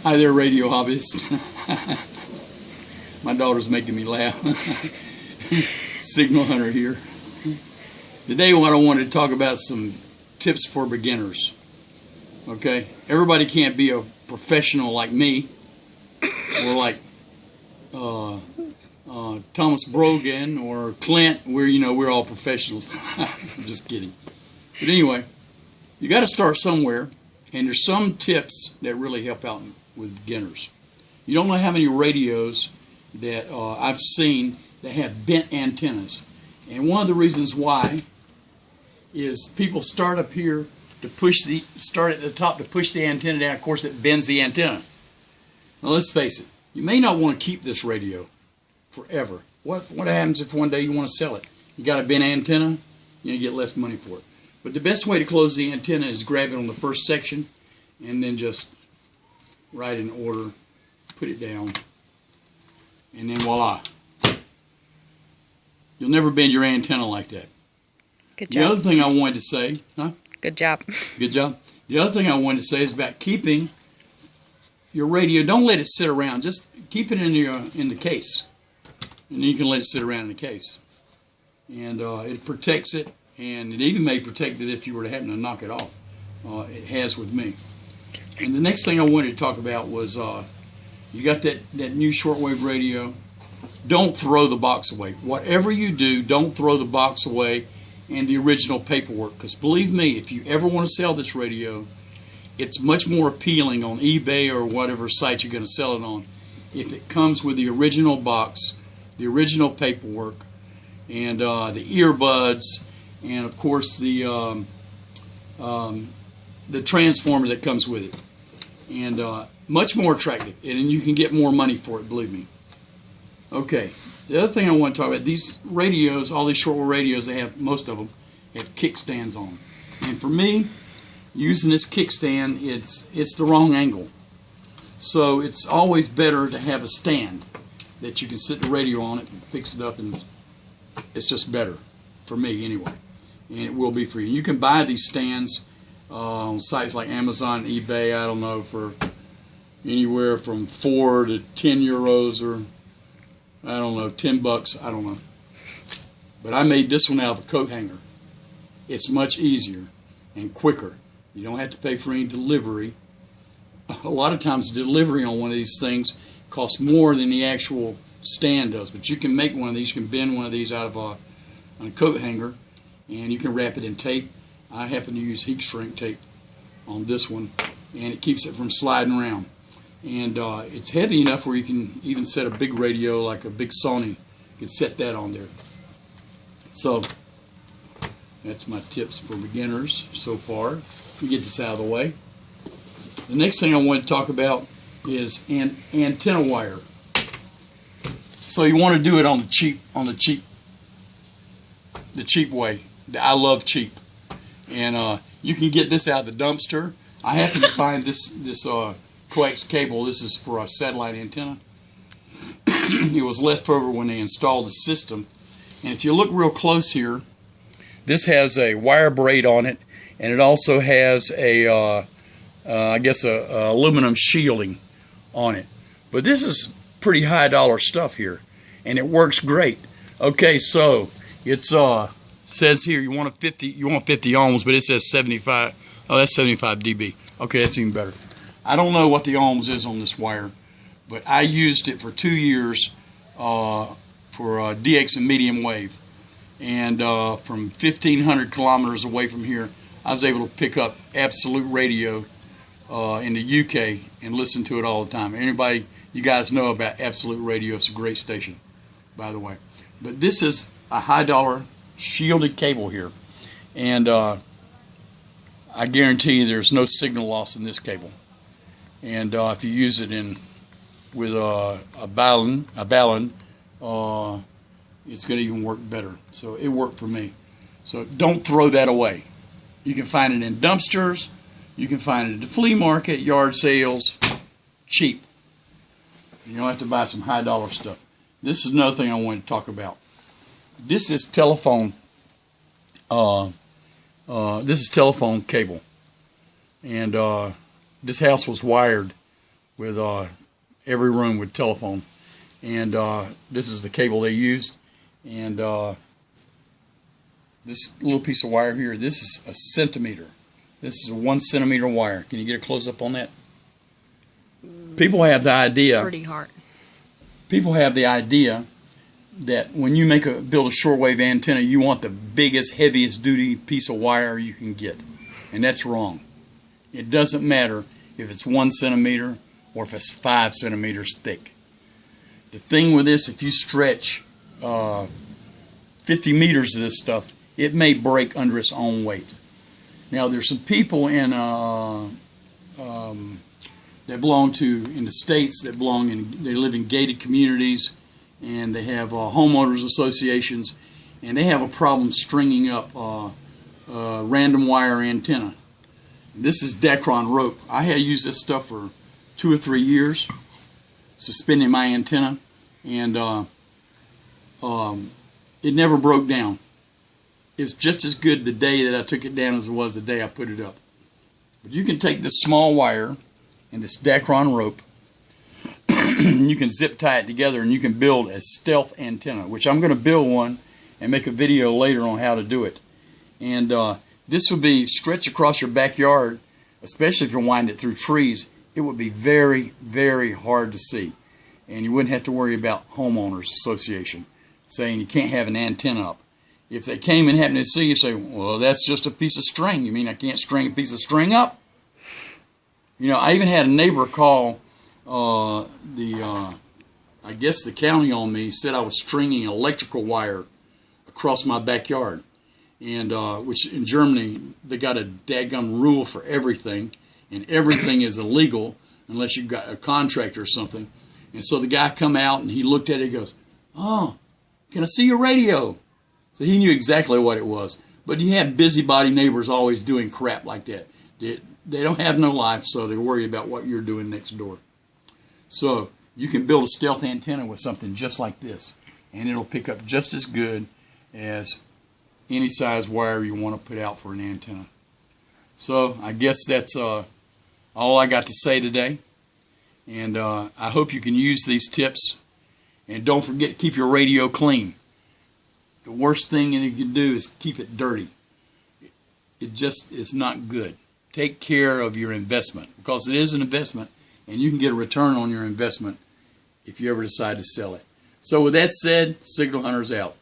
Hi there, radio hobbyist. My daughter's making me laugh. Signal hunter here. Today what I wanted to talk about some tips for beginners. Okay? Everybody can't be a professional like me or like Thomas Brogan or Clint, where we're all professionals. I'm just kidding. But anyway, you got to start somewhere, and there's some tips that really help out with beginners. You don't know how many radios that I've seen that have bent antennas, and one of the reasons why is people start up here to start at the top to push the antenna down. Of course, it bends the antenna. Now let's face it, you may not want to keep this radio forever. What happens if one day you want to sell it? You got a bent antenna, you get less money for it. But the best way to close the antenna is grab it on the first section and then just right in order, put it down, and then voila. You'll never bend your antenna like that. Good job. The other thing I wanted to say, Good job. Good job. The other thing I wanted to say is about keeping your radio. Don't let it sit around. Just keep it in the case, and then you can let it sit around in the case, and it protects it, and it even may protect it if you were to happen to knock it off. It has with me. And the next thing I wanted to talk about was you got that new shortwave radio. Don't throw the box away. Whatever you do, don't throw the box away and the original paperwork. Because believe me, if you ever want to sell this radio, it's much more appealing on eBay or whatever site you're going to sell it on if it comes with the original box, the original paperwork, and the earbuds, and of course the transformer that comes with it. And much more attractive, and you can get more money for it, believe me. Okay, the other thing I want to talk about, these radios, all these shortwave radios, most of them have kickstands on them. And for me, using this kickstand, it's the wrong angle. So it's always better to have a stand that you can sit the radio on it and fix it up, and it's just better for me anyway. And it will be for you. You can buy these stands on sites like Amazon, eBay, I don't know, for anywhere from 4 to 10 euros, or I don't know, 10 bucks, I don't know. But I made this one out of a coat hanger. It's much easier and quicker. You don't have to pay for any delivery. A lot of times delivery on one of these things costs more than the actual stand does. But you can make one of these, you can bend one of these out of a coat hanger, and you can wrap it in tape. I happen to use heat shrink tape on this one, and it keeps it from sliding around. And it's heavy enough where you can even set a big radio like a big Sony. You can set that on there. So that's my tips for beginners so far. Let me get this out of the way. The next thing I want to talk about is antenna wire. So you want to do it on the cheap way. I love cheap. And you can get this out of the dumpster. I happen to find this Coax cable. This is for a satellite antenna. It was left over when they installed the system. And if you look real close here, this has a wire braid on it, and it also has a aluminum shielding on it. But this is pretty high dollar stuff here, and it works great. Okay, so it's says here you want 50 ohms, but it says 75. Oh, that's 75 dB. Okay, that's even better. I don't know what the ohms is on this wire, but I used it for 2 years for dxing medium wave, and from 1,500 kilometers away from here, I was able to pick up Absolute Radio in the UK and listen to it all the time. Anybody, you guys know about Absolute Radio? It's a great station, by the way. But this is a high dollar shielded cable here, and I guarantee you there's no signal loss in this cable. And if you use it with a balun, it's going to even work better. So it worked for me. So don't throw that away. You can find it in dumpsters. You can find it at the flea market, yard sales, cheap. You don't have to buy some high dollar stuff. This is another thing I wanted to talk about. This is telephone. This is telephone cable, and this house was wired with every room with telephone. And this is the cable they used. And this little piece of wire here, this is a centimeter. This is a 1 centimeter wire. Can you get a close up on that? People have the idea. Pretty hard. People have the idea that when you build a shortwave antenna, you want the biggest, heaviest duty piece of wire you can get. And that's wrong. It doesn't matter if it's 1 centimeter or if it's 5 centimeters thick. The thing with this, if you stretch 50 meters of this stuff, it may break under its own weight. Now, there's some people in that belong to in the states that they live in gated communities, and they have homeowners associations, and they have a problem stringing up random wire antenna. This is Dacron rope. I had used this stuff for 2 or 3 years, suspending my antenna, and it never broke down. It's just as good the day that I took it down as it was the day I put it up. But you can take this small wire and this Dacron rope, and you can zip tie it together, and you can build a stealth antenna, which I'm going to build one and make a video later on how to do it. And this would be stretched across your backyard, especially if you wind it through trees. It would be very, very hard to see. And you wouldn't have to worry about homeowners association saying you can't have an antenna up. If they came and happened to see you, say, well, that's just a piece of string. You mean I can't string a piece of string up? You know, I even had a neighbor call I guess the county on me, said I was stringing electrical wire across my backyard. And which in Germany, they got a daggum rule for everything, and everything is illegal unless you've got a contractor or something. And so the guy come out and he looked at it, he goes, oh, can I see your radio? So he knew exactly what it was. But you have busybody neighbors always doing crap like that. They don't have no life, so they worry about what you're doing next door. So you can build a stealth antenna with something just like this, and it'll pick up just as good as any size wire you want to put out for an antenna. So I guess that's all I got to say today. And I hope you can use these tips. And don't forget to keep your radio clean. The worst thing you can do is keep it dirty. It just is not good. Take care of your investment, because it is an investment, and you can get a return on your investment if you ever decide to sell it. So with that said, Signal Hunters out.